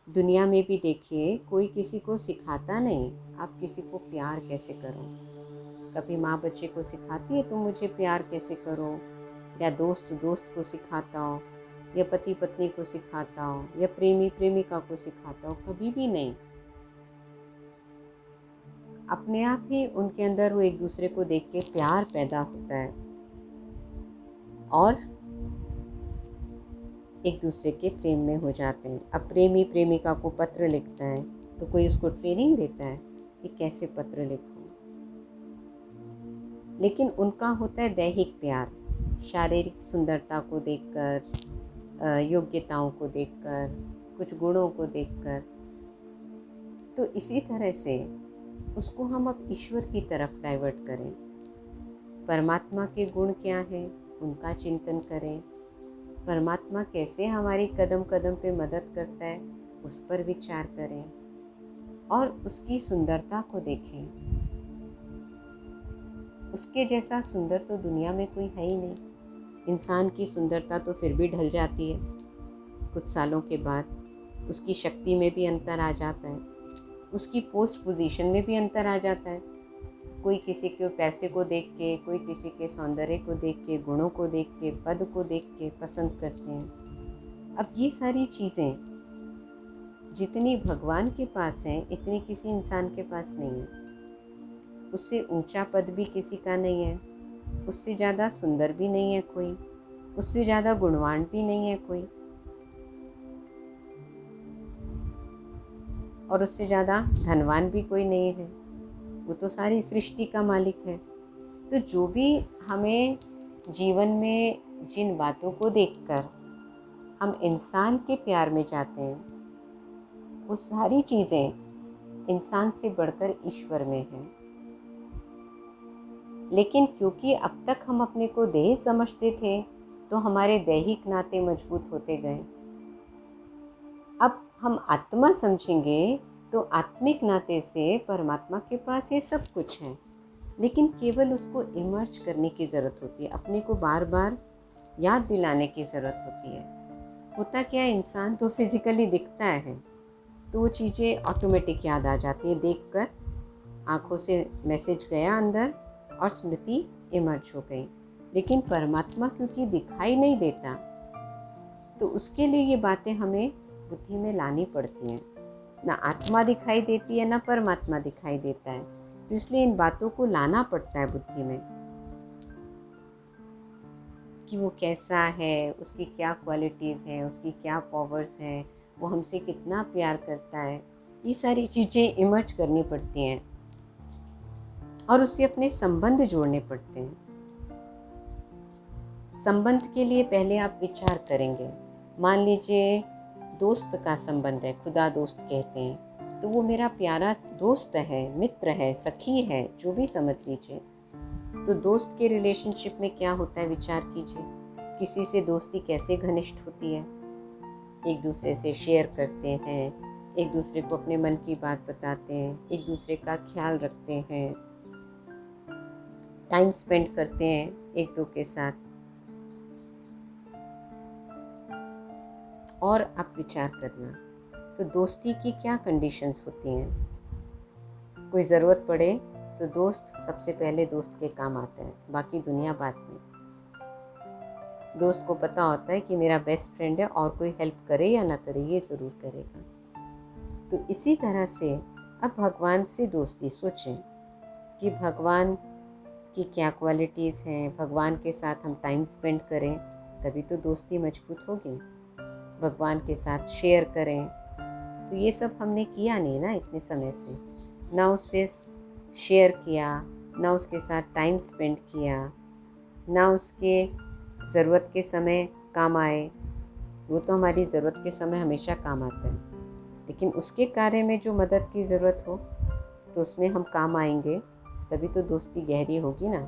दुनिया में भी देखिए, कोई किसी को सिखाता नहीं आप किसी को प्यार कैसे करो। कभी माँ बच्चे को सिखाती है तुम मुझे प्यार कैसे करो, या दोस्त दोस्त को सिखाता हो, या पति पत्नी को सिखाता हो, या प्रेमी प्रेमिका को सिखाता हो, कभी भी नहीं। अपने आप ही उनके अंदर वो एक दूसरे को देख के प्यार पैदा होता है और एक दूसरे के प्रेम में हो जाते हैं। अब प्रेमी प्रेमिका को पत्र लिखता है तो कोई उसको ट्रेनिंग देता है कि कैसे पत्र लिखो, लेकिन उनका होता है दैहिक प्यार, शारीरिक सुंदरता को देखकर, योग्यताओं को देखकर, कुछ गुणों को देखकर। तो इसी तरह से उसको हम अब ईश्वर की तरफ डाइवर्ट करें। परमात्मा के गुण क्या हैं उनका चिंतन करें, परमात्मा कैसे हमारी कदम कदम पे मदद करता है उस पर विचार करें और उसकी सुंदरता को देखें। उसके जैसा सुंदर तो दुनिया में कोई है ही नहीं। इंसान की सुंदरता तो फिर भी ढल जाती है, कुछ सालों के बाद उसकी शक्ति में भी अंतर आ जाता है, उसकी पोस्ट पोजीशन में भी अंतर आ जाता है। कोई किसी के पैसे को देख के, कोई किसी के सौंदर्य को देख के, गुणों को देख के, पद को देख के पसंद करते हैं। अब ये सारी चीज़ें जितनी भगवान के पास हैं इतनी किसी इंसान के पास नहीं है। उससे ऊंचा पद भी किसी का नहीं है, उससे ज़्यादा सुंदर भी नहीं है कोई, उससे ज़्यादा गुणवान भी नहीं है कोई, और उससे ज़्यादा धनवान भी कोई नहीं है। वो तो सारी सृष्टि का मालिक है। तो जो भी हमें जीवन में जिन बातों को देखकर हम इंसान के प्यार में जाते हैं, वो सारी चीज़ें इंसान से बढ़कर ईश्वर में हैं। लेकिन क्योंकि अब तक हम अपने को देह समझते थे तो हमारे दैहिक नाते मजबूत होते गए। अब हम आत्मा समझेंगे तो आत्मिक नाते से परमात्मा के पास ये सब कुछ है, लेकिन केवल उसको इमर्ज करने की ज़रूरत होती है, अपने को बार बार याद दिलाने की ज़रूरत होती है। होता क्या है, इंसान तो फिज़िकली दिखता है तो वो चीज़ें ऑटोमेटिक याद आ जाती हैं, देखकर आँखों से मैसेज गया अंदर और स्मृति इमर्ज हो गई। लेकिन परमात्मा क्योंकि दिखाई नहीं देता तो उसके लिए ये बातें हमें बुद्धि में लानी पड़ती हैं। ना आत्मा दिखाई देती है ना परमात्मा दिखाई देता है, तो इसलिए इन बातों को लाना पड़ता है बुद्धि में कि वो कैसा है, उसकी क्या क्वालिटीज़ हैं, उसकी क्या पावर्स हैं, वो हमसे कितना प्यार करता है। ये सारी चीज़ें इमर्ज करनी पड़ती हैं और उससे अपने संबंध जोड़ने पड़ते हैं। संबंध के लिए पहले आप विचार करेंगे। मान लीजिए दोस्त का संबंध है, खुदा दोस्त कहते हैं, तो वो मेरा प्यारा दोस्त है, मित्र है, सखी है, जो भी समझ लीजिए। तो दोस्त के रिलेशनशिप में क्या होता है विचार कीजिए। किसी से दोस्ती कैसे घनिष्ठ होती है, एक दूसरे से शेयर करते हैं, एक दूसरे को अपने मन की बात बताते हैं, एक दूसरे का ख्याल रखते हैं, टाइम स्पेंड करते हैं एक दो के साथ। और आप विचार करना, तो दोस्ती की क्या कंडीशंस होती हैं। कोई ज़रूरत पड़े तो दोस्त सबसे पहले दोस्त के काम आता है, बाकी दुनिया बाद में। दोस्त को पता होता है कि मेरा बेस्ट फ्रेंड है और कोई हेल्प करे या ना करे ये ज़रूर करेगा। तो इसी तरह से अब भगवान से दोस्ती सोचें कि भगवान की क्या क्वालिटीज़ हैं, भगवान के साथ हम टाइम स्पेंड करें तभी तो दोस्ती मजबूत होगी। भगवान के साथ शेयर करें, तो ये सब हमने किया नहीं ना इतने समय से, ना उससे शेयर किया, ना उसके साथ टाइम स्पेंड किया, ना उसके ज़रूरत के समय काम आए। वो तो हमारी ज़रूरत के समय हमेशा काम आता है, लेकिन उसके कार्य में जो मदद की ज़रूरत हो तो उसमें हम काम आएंगे, तभी तो दोस्ती गहरी होगी ना।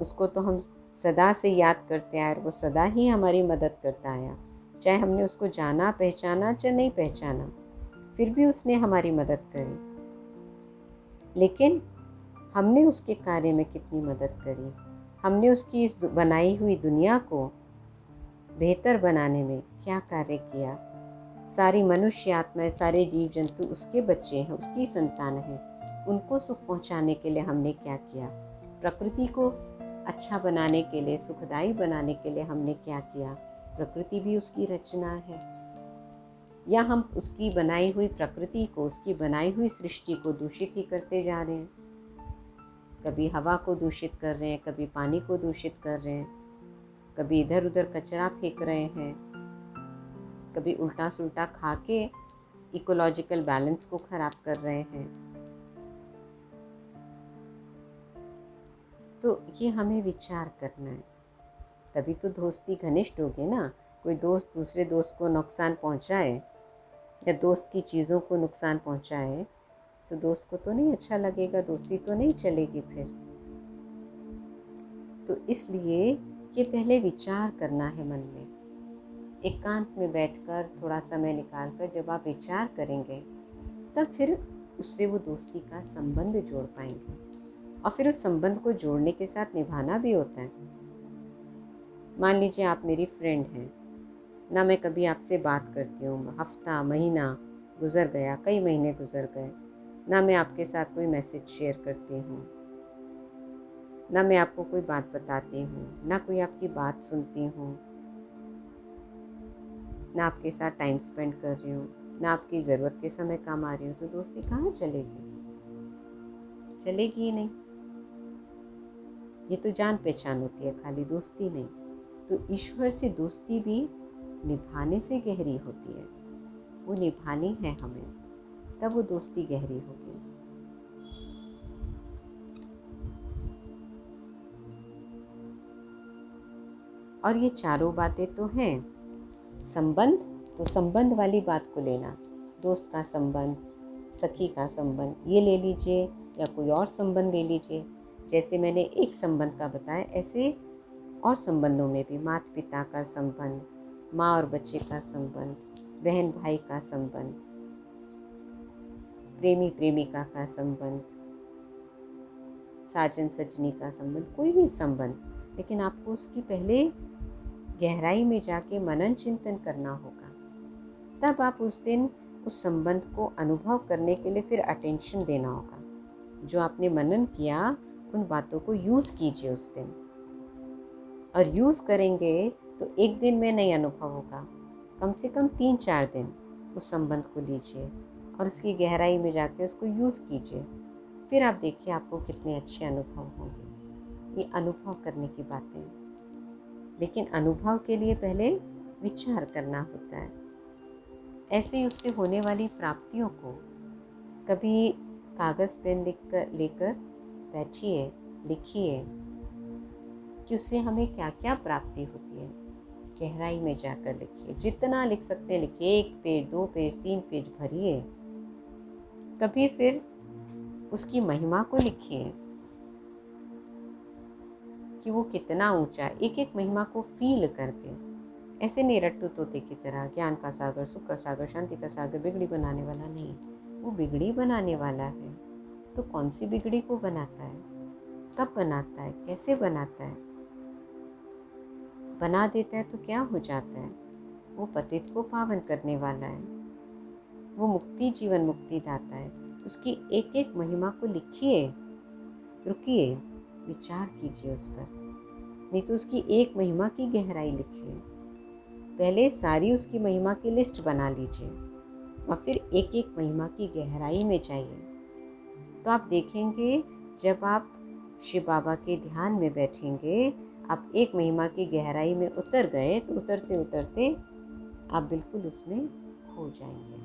उसको तो हम सदा से याद करते आए और वो सदा ही हमारी मदद करता आया, चाहे हमने उसको जाना पहचाना चाहे नहीं पहचाना, फिर भी उसने हमारी मदद करी। लेकिन हमने उसके कार्य में कितनी मदद करी, हमने उसकी इस बनाई हुई दुनिया को बेहतर बनाने में क्या कार्य किया, सारी मनुष्य आत्माएं, सारे जीव जंतु उसके बच्चे हैं, उसकी संतान हैं। उनको सुख पहुंचाने के लिए हमने क्या किया? प्रकृति को अच्छा बनाने के लिए, सुखदायी बनाने के लिए हमने क्या किया? प्रकृति भी उसकी रचना है। या हम उसकी बनाई हुई प्रकृति को, उसकी बनाई हुई सृष्टि को दूषित ही करते जा रहे हैं। कभी हवा को दूषित कर रहे हैं, कभी पानी को दूषित कर रहे हैं, कभी इधर उधर कचरा फेंक रहे हैं, कभी उल्टा सुल्टा खा के इकोलॉजिकल बैलेंस को खराब कर रहे हैं। तो ये हमें विचार करना है, तभी तो दोस्ती घनिष्ठ होगी ना। कोई दोस्त दूसरे दोस्त को नुकसान पहुंचाए या दोस्त की चीज़ों को नुकसान पहुंचाए तो दोस्त को तो नहीं अच्छा लगेगा, दोस्ती तो नहीं चलेगी फिर। तो इसलिए ये पहले विचार करना है मन में। एकांत में बैठकर थोड़ा समय निकालकर जब आप विचार करेंगे तब फिर उससे वो दोस्ती का संबंध जोड़ पाएंगे। और फिर उस संबंध को जोड़ने के साथ निभाना भी होता है। मान लीजिए आप मेरी फ्रेंड हैं ना, मैं कभी आपसे बात करती हूँ, हफ्ता महीना गुजर गया, कई महीने गुजर गए, ना मैं आपके साथ कोई मैसेज शेयर करती हूँ, ना मैं आपको कोई बात बताती हूँ, ना कोई आपकी बात सुनती हूँ, ना आपके साथ टाइम स्पेंड कर रही हूँ, ना आपकी ज़रूरत के समय काम आ रही हूँ, तो दोस्ती कहाँ चलेगी? चलेगी ही नहीं। ये तो जान पहचान होती है, खाली दोस्ती नहीं। तो ईश्वर से दोस्ती भी निभाने से गहरी होती है। वो निभानी है हमें, तब वो दोस्ती गहरी होगी। और ये चारों बातें तो हैं। संबंध, तो संबंध वाली बात को लेना, दोस्त का संबंध, सखी का संबंध, ये ले लीजिए या कोई और संबंध ले लीजिए। जैसे मैंने एक संबंध का बताया, ऐसे और संबंधों में भी माता पिता का संबंध, माँ और बच्चे का संबंध, बहन भाई का संबंध, प्रेमी प्रेमिका का संबंध, साजन सजनी का संबंध, कोई भी संबंध, लेकिन आपको उसकी पहले गहराई में जाके मनन चिंतन करना होगा। तब आप उस दिन उस संबंध को अनुभव करने के लिए फिर अटेंशन देना होगा। जो आपने मनन किया उन बातों को यूज़ कीजिए उस दिन। और यूज़ करेंगे तो एक दिन में नहीं अनुभव होगा, कम से कम 3-4 दिन उस संबंध को लीजिए और उसकी गहराई में जाके उसको यूज़ कीजिए। फिर आप देखिए आपको कितने अच्छे अनुभव होंगे। ये अनुभव करने की बातें हैं, लेकिन अनुभव के लिए पहले विचार करना होता है। ऐसे ही उससे होने वाली प्राप्तियों को कभी कागज़ पेन लेकर बैठिए, लिखिए कि उससे हमें क्या क्या प्राप्ति होती है। गहराई में जाकर लिखिए, जितना लिख सकते हैं लिखिए, 1 पेज, 2 पेज, 3 पेज भरिए। कभी फिर उसकी महिमा को लिखिए कि वो कितना ऊंचा है, एक एक महिमा को फील करके। ऐसे नहीं रट्टू तोते की तरह ज्ञान का सागर, सुख का सागर, शांति का सागर बिगड़ी बनाने वाला नहीं। वो बिगड़ी बनाने वाला है। तो कौन सी बिगड़ी को बनाता है, कब बनाता है, कैसे बनाता है? बना देता है तो क्या हो जाता है? वो पतित को पावन करने वाला है। वो मुक्ति, जीवन मुक्ति दाता है। उसकी एक एक महिमा को लिखिए, रुकिए, विचार कीजिए उस पर। नहीं तो उसकी एक महिमा की गहराई लिखिए। पहले सारी उसकी महिमा की लिस्ट बना लीजिए और फिर एक एक महिमा की गहराई में जाइए। तो आप देखेंगे जब आप शिव बाबा के ध्यान में बैठेंगे, आप एक महिमा की गहराई में उतर गए तो उतरते उतरते आप बिल्कुल उसमें खो जाएंगे।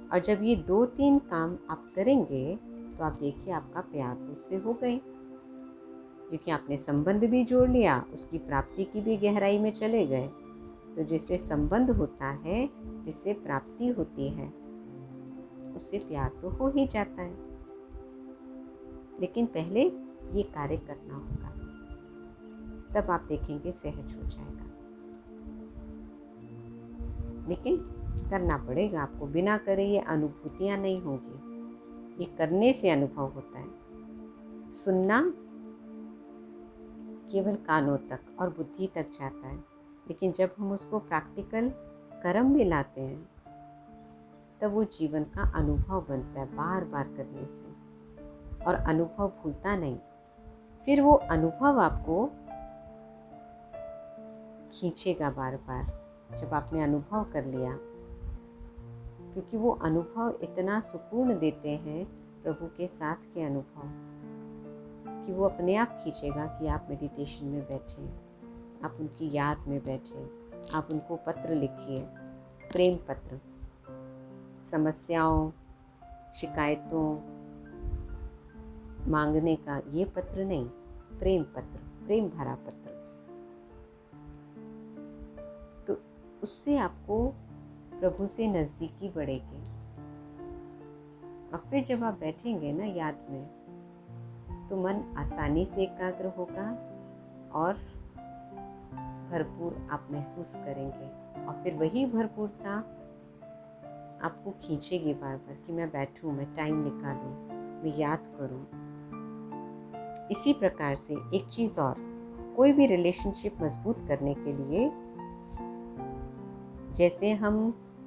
और जब ये 2-3 काम आप करेंगे तो आप देखिए आपका प्यार तो उससे हो गई, क्योंकि आपने संबंध भी जोड़ लिया, उसकी प्राप्ति की भी गहराई में चले गए। तो जिससे संबंध होता है, जिससे प्राप्ति होती है, उससे प्यार तो हो ही जाता है। लेकिन पहले ये कार्य करना होगा, तब आप देखेंगे सहज हो जाएगा। लेकिन करना पड़ेगा आपको, बिना करे ये अनुभूतियाँ नहीं होंगी। ये करने से अनुभव होता है। सुनना केवल कानों तक और बुद्धि तक जाता है, लेकिन जब हम उसको प्रैक्टिकल कर्म में लाते हैं, तब वो जीवन का अनुभव बनता है बार बार करने से, और अनुभव भूलता नहीं। फिर वो अनुभव आपको खींचेगा बार बार जब आपने अनुभव कर लिया, क्योंकि वो अनुभव इतना सुकून देते हैं, प्रभु के साथ के अनुभव, कि वो अपने आप खींचेगा कि आप मेडिटेशन में बैठे, आप उनकी याद में बैठे, आप उनको पत्र लिखिए, प्रेम पत्र, समस्याओं शिकायतों मांगने का ये पत्र नहीं, प्रेम पत्र, प्रेम भरा पत्र। तो उससे आपको प्रभु से नज़दीकी बढ़ेगी। और फिर जब आप बैठेंगे ना याद में, तो मन आसानी से एकाग्र होगा और भरपूर आप महसूस करेंगे। और फिर वही भरपूरता आपको खींचेगी बार बार कि मैं बैठूं, मैं टाइम निकालूं, मैं याद करूं। इसी प्रकार से एक चीज़ और, कोई भी रिलेशनशिप मजबूत करने के लिए जैसे हम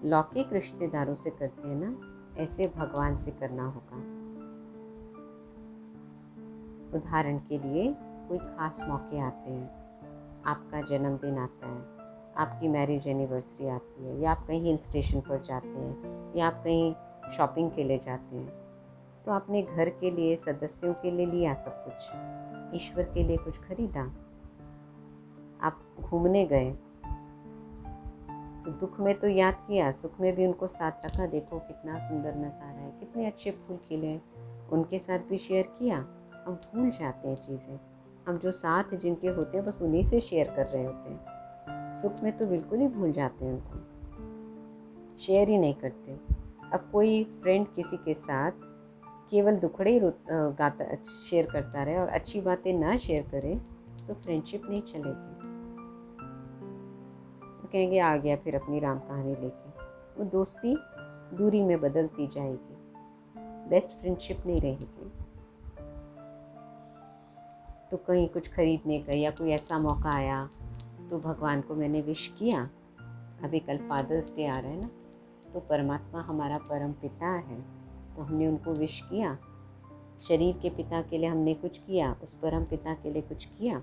लौकिक रिश्तेदारों से करते हैं ना, ऐसे भगवान से करना होगा। उदाहरण के लिए कोई खास मौके आते हैं, आपका जन्मदिन आता है, आपकी मैरिज एनिवर्सरी आती है, या आप कहीं हिल स्टेशन पर जाते हैं, या आप कहीं शॉपिंग के लिए जाते हैं, तो आपने घर के लिए, सदस्यों के लिए लिया सब कुछ, ईश्वर के लिए कुछ खरीदा। आप घूमने गए तो दुख में तो याद किया, सुख में भी उनको साथ रखा, देखो कितना सुंदर नज़ारा है, कितने अच्छे फूल खिले हैं, उनके साथ भी शेयर किया। हम भूल जाते हैं चीज़ें, हम जो साथ जिनके होते हैं बस उन्हीं से शेयर कर रहे होते हैं। सुख में तो बिल्कुल ही भूल जाते हैं, उनको शेयर ही नहीं करते। अब कोई फ्रेंड किसी के साथ केवल दुखड़े ही गाता शेयर करता रहे और अच्छी बातें ना शेयर करे, तो फ्रेंडशिप नहीं चलेगी। तो कहेंगे आ गया फिर अपनी राम कहानी लेके, वो दोस्ती दूरी में बदलती जाएगी, बेस्ट फ्रेंडशिप नहीं रहेगी। तो कहीं कुछ खरीदने का या कोई ऐसा मौका आया, तो भगवान को मैंने विश किया। अभी कल फादर्स डे आ रहा है ना, तो परमात्मा हमारा परम पिता है, तो हमने उनको विश किया। शरीर के पिता के लिए हमने कुछ किया, उस परम पिता के लिए कुछ किया।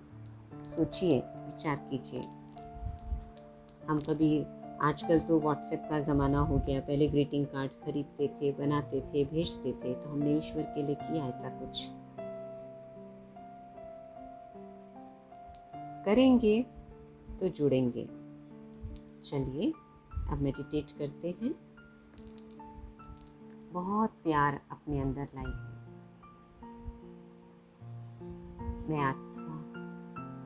सोचिए, विचार कीजिए। हम कभी, आजकल तो व्हाट्सएप का ज़माना हो गया, पहले ग्रीटिंग कार्ड्स खरीदते थे, बनाते थे, भेजते थे, तो हमने ईश्वर के लिए किया ऐसा कुछ? करेंगे तो जुड़ेंगे। चलिए अब मेडिटेट करते हैं। बहुत प्यार अपने अंदर लाइए। मैं आत्मा,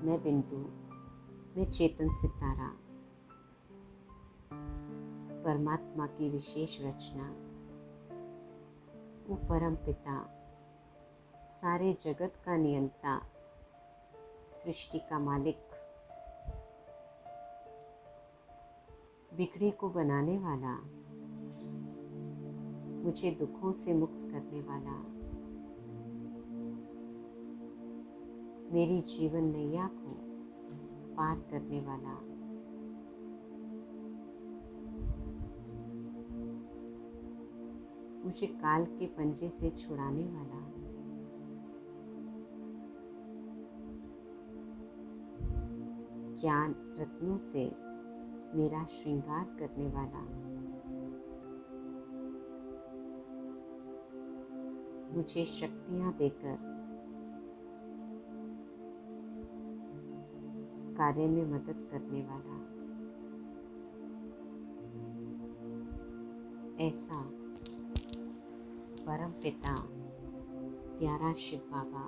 मैं बिंदु, मैं चेतन सितारा, परमात्मा की विशेष रचना, वो परम पिता, सारे जगत का नियंता, सृष्टि का मालिक, बिगड़े को बनाने वाला, मुझे दुखों से मुक्त करने वाला, मेरी जीवन नैया को पार करने वाला, मुझे काल के पंजे से छुड़ाने वाला, ज्ञान रत्नों से मेरा श्रृंगार करने वाला, मुझे शक्तियां देकर कार्य में मदद करने वाला, ऐसा परम पिता, प्यारा शिव बाबा,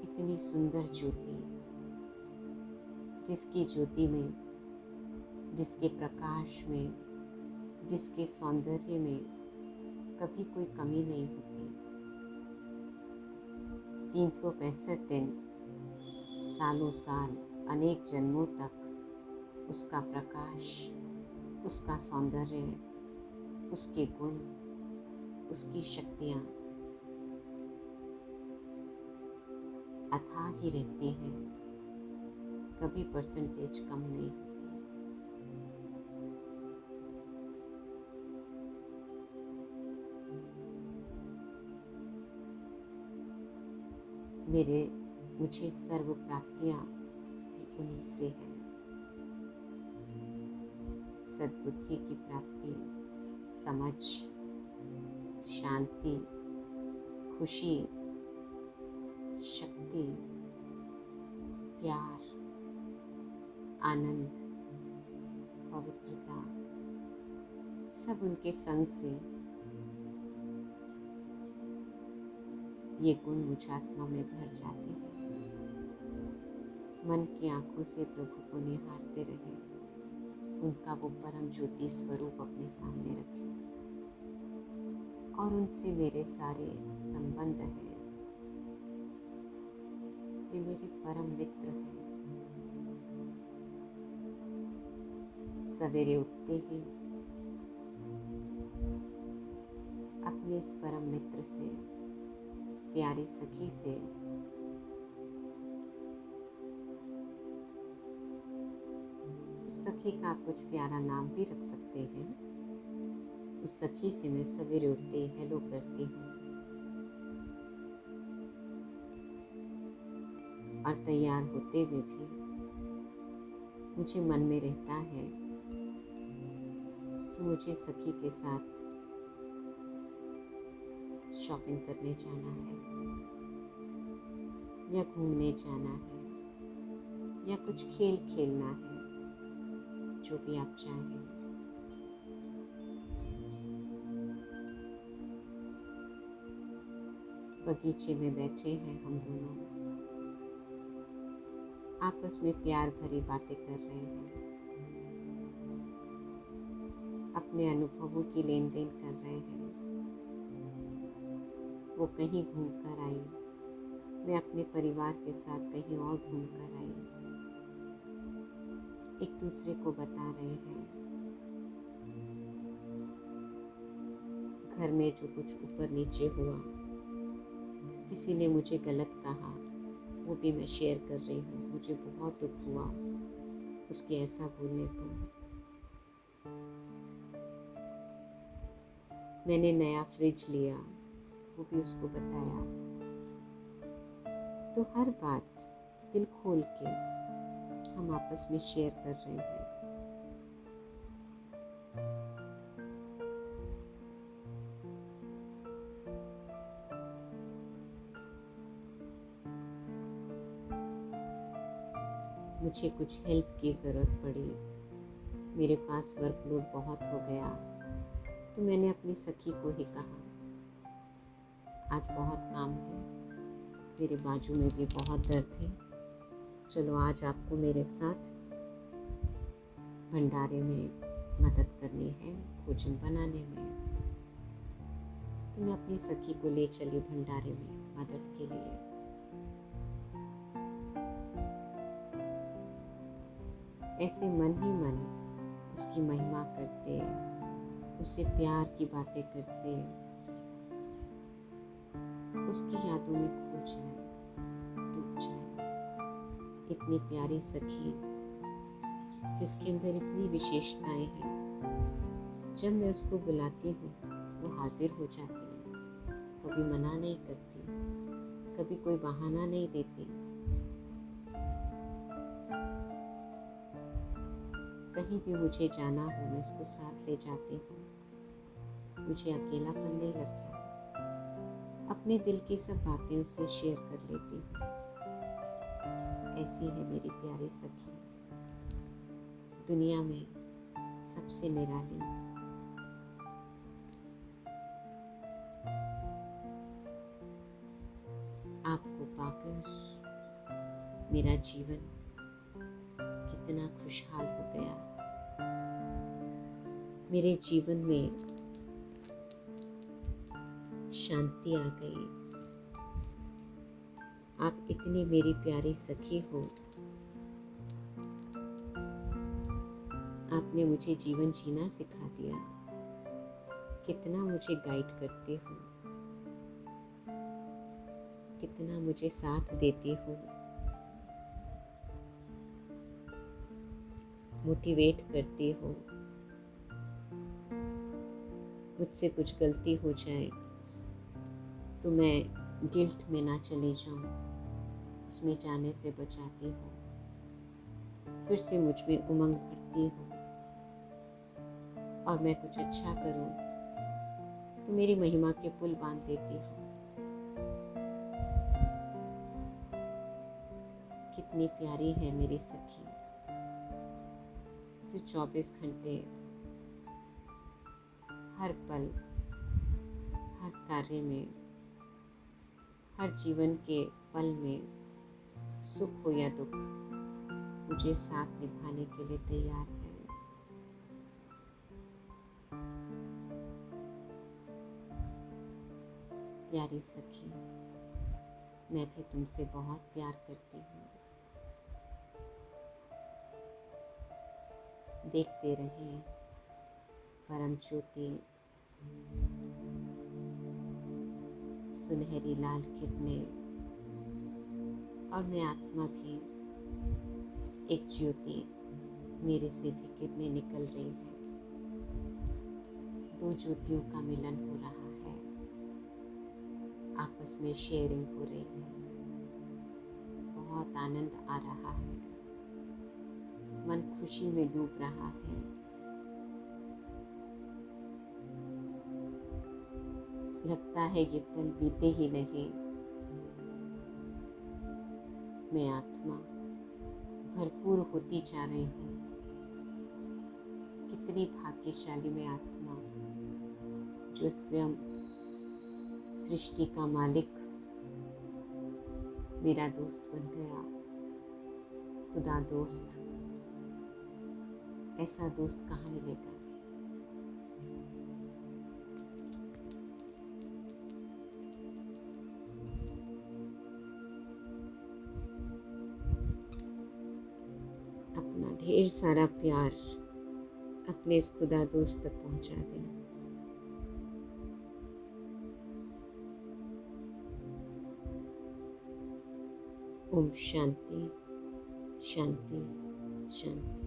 इतनी सुंदर ज्योति, जिसकी ज्योति में, जिसके प्रकाश में, जिसके सौंदर्य में कभी कोई कमी नहीं होती। 365 दिन, सालों साल, अनेक जन्मों तक उसका प्रकाश, उसका सौंदर्य, उसके गुण, उसकी शक्तियाँ अथाह ही रहती हैं, कभी परसेंटेज कम नहीं होती। मुझे सर्व प्राप्तियाँ भी उन्हीं से हैं। सद्बुद्धि की प्राप्ति, समझ, शांति, खुशी, शक्ति, प्यार, आनंद, पवित्रता, सब उनके संग से ये गुण मुझ आत्मा में भर जाते हैं। मन की आंखों से प्रभु को निहारते रहे, उनका वो परम ज्योति स्वरूप अपने सामने रखे और उनसे मेरे सारे संबंध हैं। वे मेरे परम मित्र हैं। सवेरे उठते ही अपने इस परम मित्र से, प्यारी सखी से उस सखी का आप कुछ प्यारा नाम भी रख सकते हैं। उस सखी से मैं सवेरे उठते ही हेलो करती हूँ और तैयार होते हुए भी मुझे मन में रहता है कि मुझे सखी के साथ शॉपिंग करने जाना है या घूमने जाना है या कुछ खेल खेलना है, जो भी आप चाहें। बगीचे में बैठे हैं हम दोनों, आपस में प्यार भरी बातें कर रहे हैं, अपने अनुभवों की लेन देन कर रहे हैं। वो कहीं घूम कर आई, मैं अपने परिवार के साथ कहीं और घूम कर आई। एक दूसरे को बता रहे हैं घर में जो कुछ ऊपर नीचे हुआ, किसी ने मुझे गलत कहा, वो भी मैं शेयर कर रही हूँ। मुझे बहुत दुख हुआ उसके ऐसा बोलने पर। मैंने नया फ्रिज लिया, वो भी उसको बताया। तो हर बात दिल खोल के हम आपस में शेयर कर रहे हैं। मुझे कुछ हेल्प की ज़रूरत पड़ी, मेरे पास वर्कलोड बहुत हो गया, तो मैंने अपनी सखी को ही कहा, आज बहुत काम है, मेरे बाजू में भी बहुत दर्द है, चलो आज आपको मेरे साथ भंडारे में मदद करनी है, भोजन बनाने में। तो मैं अपनी सखी को ले चली भंडारे में मदद के लिए। ऐसे मन ही मन उसकी महिमा करते, उससे प्यार की बातें करते, उसकी यादों में खो जाए, डूब जाए। इतनी प्यारी सखी जिसके अंदर इतनी विशेषताएं हैं, जब मैं उसको बुलाती हूँ वो हाजिर हो जाती है। कभी मना नहीं करती, कभी कोई बहाना नहीं देती। कहीं भी मुझे जाना हो मैं उसको साथ ले जाती हूँ। मुझे अकेलापन नहीं लगता, अपने दिल की सब बातें उससे शेयर कर लेती हूँ। ऐसी है मेरी प्यारी सखी, दुनिया में सबसे निराली। आपको पाकर मेरा जीवन कितना खुशहाल हो गया। मेरे जीवन में शांति आ गई। आप इतनी मेरी प्यारी सखी हो। आपने मुझे जीवन जीना सिखा दिया। कितना मुझे गाइड करते हो, कितना मुझे साथ देते हो, मोटिवेट करते हो। मुझसे कुछ गलती हो जाए तो मैं गिल्ट में ना चले जाऊं, उसमें जाने से बचाती हो, फिर से मुझ में उमंग भरती हो, और मैं कुछ अच्छा करूं तो मेरी महिमा के पुल बांध देती हो। कितनी प्यारी है मेरी सखी, जो 24 घंटे हर पल, हर कार्य में, हर जीवन के पल में, सुख हो या दुख, मुझे साथ निभाने के लिए तैयार है। प्यारी सखी, मैं भी तुमसे बहुत प्यार करती हूँ। देखते रहें परम ज्योति, सुनहरी लाल किरणें, और मैं आत्मा भी एक ज्योति, मेरे से भी किरणें निकल रही हैं। दो ज्योतियों का मिलन हो रहा है, आपस में शेयरिंग हो रही है, बहुत आनंद आ रहा है, मन खुशी में डूब रहा है। लगता है ये पल बीते ही नहीं। मैं आत्मा भरपूर होती जा रही हूँ। कितनी भाग्यशाली मैं आत्मा, जो स्वयं सृष्टि का मालिक मेरा दोस्त बन गया, खुदा दोस्त। ऐसा दोस्त कहाँ मिलेगा। अपना ढेर सारा प्यार अपने इस खुदा दोस्त तक पहुंचा दें। ओम शांति शांति शांति।